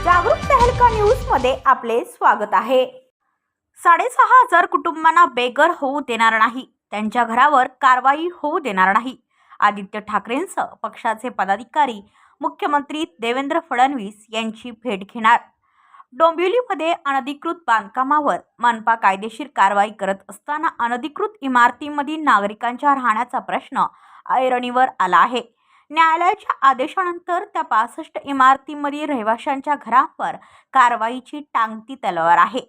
जागरूक तहलका न्यूज मध्ये आपले स्वागत आहे। 6,500 कुटुंबांना बेघर होऊ देणार नाही, त्यांच्या घरावर कारवाई होऊ देणार नाही। आदित्य ठाकरेंसह पक्षाचे पदाधिकारी मुख्यमंत्री देवेंद्र फडणवीस यांची भेट घेणार। डोंबिवलीमध्ये अनधिकृत बांधकामावर मनपा कायदेशीर कारवाई करत असताना अनधिकृत इमारतींमधील नागरिकांच्या राहण्याचा प्रश्न ऐरणीवर आला आहे। न्यायालयाच्या आदेशानंतर त्या 65 इमारतींमधील रहिवाशांच्या घरांवर कारवाईची टांगती तलवार आहे।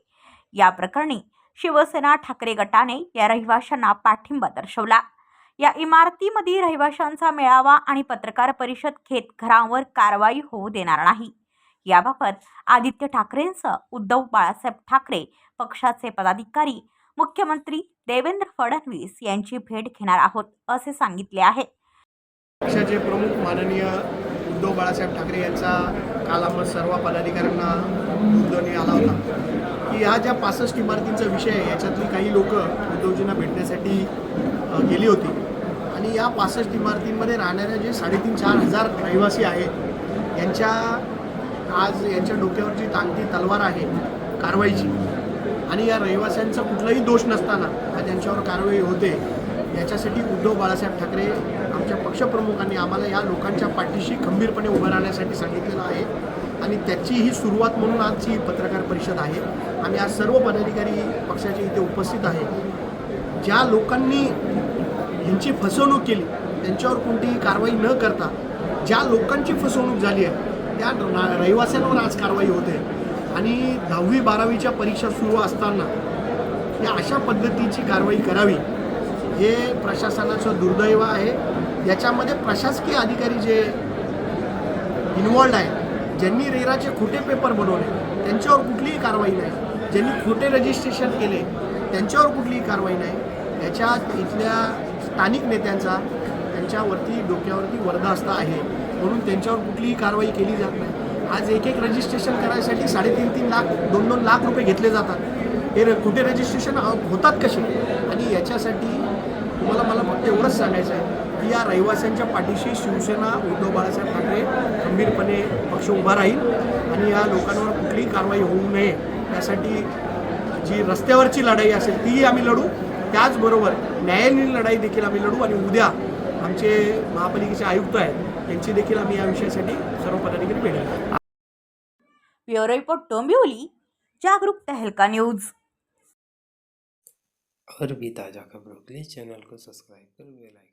या प्रकरणी शिवसेना ठाकरे गटाने या रहिवाशांना पाठिंबा दर्शवला। या इमारतीमधील रहिवाशांचा मेळावा आणि पत्रकार परिषद घेत घरांवर कारवाई होऊ देणार नाही। याबाबत आदित्य ठाकरेंसह उद्धव बाळासाहेब ठाकरे पक्षाचे पदाधिकारी मुख्यमंत्री देवेंद्र फडणवीस यांची भेट घेणार आहोत असे सांगितले आहे। पक्षाचे प्रमुख माननीय उद्धव बाळासाहेब ठाकरे यांचा काल आम्हा सर्व पदाधिकाऱ्यांना उद्धवने आला होता की ह्या ज्या 65 इमारतींचा विषय आहे याच्यातली काही लोक उद्धवजींना भेटण्यासाठी गेली होती आणि या 65 इमारतींमध्ये राहणाऱ्या जे 3,500-4,000 रहिवासी आहेत यांच्या आज यांच्या डोक्यावरची टांगती तलवार आहे कारवाईची आणि या रहिवाशांचा कुठलाही दोष नसताना आज यांच्यावर कारवाई होते। याच्यासाठी उद्धव बाळासाहेब ठाकरे आमच्या पक्षप्रमुखांनी आम्हाला या लोकांच्या पाठीशी खंबीरपणे उभं राहण्यासाठी सांगितलेलं आहे आणि त्याची ही सुरुवात म्हणून आजची पत्रकार परिषद आहे। आम्ही आज सर्व पदाधिकारी पक्षाचे इथे उपस्थित आहे। ज्या लोकांनी यांची फसवणूक केली त्यांच्यावर कोणतीही कारवाई न करता ज्या लोकांची फसवणूक झाली आहे त्या रहिवाशांवर आज कारवाई होते आणि 10वी-12वीच्या परीक्षा सुरू असताना या अशा पद्धतीची कारवाई करावी हे प्रशासनाचं दुर्दैव आहे। याच्यामध्ये प्रशासकीय अधिकारी जे इन्वॉल्ड आहे, ज्यांनी रेराचे खोटे पेपर बनवले त्यांच्यावर कुठलीही कारवाई नाही, ज्यांनी खोटे रजिस्ट्रेशन केले त्यांच्यावर कुठलीही कारवाई नाही। याच्यात इथल्या स्थानिक नेत्यांचा त्यांच्यावरती डोक्यावरती वरदास्ता आहे म्हणून त्यांच्यावर कुठलीही कारवाई केली जात नाही। आज एक रजिस्ट्रेशन करायसाठी 3.5 लाख 2-2 लाख रुपये घेतले जातात। हे खोटे रजिस्ट्रेशन होतात कसे? आणि याच्यासाठी मला फक्त एवढंच सांगायचं आहे की या रहिवाशांच्या पाठीशी शिवसेना उद्धव बाळासाहेब ठाकरे खंबीरपणे पक्ष उभा राहील आणि या लोकांवर कुठलीही कारवाई होऊ नये यासाठी जी रस्त्यावरची लढाई असेल तीही आम्ही लढू, त्याचबरोबर न्यायालयीन लढाई देखील आम्ही लढू आणि उद्या आमचे महापालिकेचे आयुक्त आहेत यांची देखील आम्ही या विषयासाठी सर्व पदाधिकारी भेटू। ब्युरो रिपोर्ट डोंबिवली, जागरूक तहलका न्यूज। और भी ताज़ा खबरों के लिए चैनल को सब्सक्राइब कर बेल आइकन